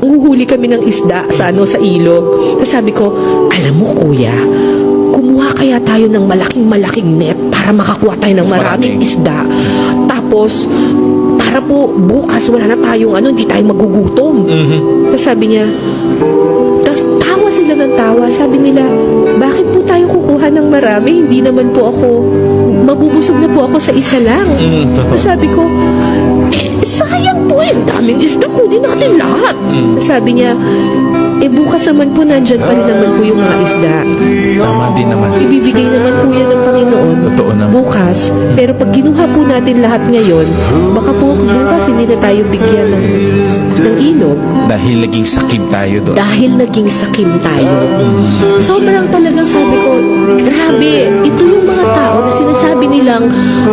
Huhuli kami ng isda sa sa ilog. Tapos sabi ko, alam mo kuya, kumuha kaya tayo ng malaking net para makakuha tayo ng maraming isda. Tapos, para po bukas wala na tayong hindi tayo magugutom. Tapos sabi niya, tapos tawa sila ng tawa. Sabi nila, bakit po tayo kukuha ng marami? Hindi naman po ako, mabubusog na po ako sa isa lang. Tapos sabi ko, sayang po daming isda, kunin natin lahat. Sabi niya, bukas naman po nandyan pa rin naman po yung mga isda. Tama din naman. Ibibigay naman po yan ng Panginoon Totoo naman. bukas. Pero pag ginuha po natin lahat ngayon, baka po bukas hindi na tayo bigyan ng ilog. Dahil naging sakim tayo doon. Dahil naging sakim tayo. Sobrang talagang sabi ko, grabe, ito yung mga tao na sinasabi nilang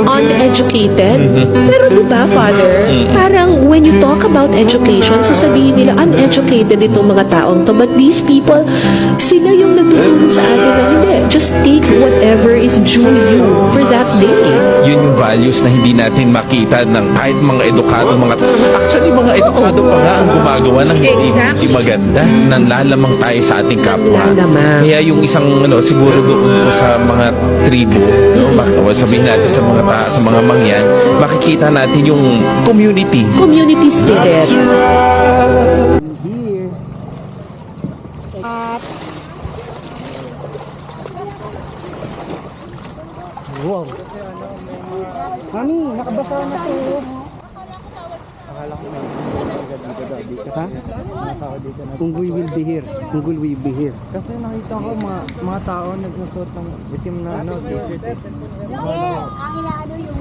uneducated. Pero diba, Father, parang when you talk about education, sasabihin nila uneducated itong mga taong to. But these people, sila yung nagtuturo sa atin na hindi, just take whatever is due you for that day. Yun yung values na hindi natin makita ng kahit mga edukado, actually mga edukado pa nga ang gumagawa ng hindi maganda. Nanlalamang tayo sa ating kapwa. Nanlalamang. Kaya yung isang siguro doon po sa mga tribo, sabihin natin sa mga mangyan, makikita natin yung community Spirit. Wow. Mami, nakabasa na to. Akala ko dito. Ha? Kung we will be here. Kung will we be here. Kasi nakita ko mga tao nagsusot ng itim na t-shirt. Ang inaano yung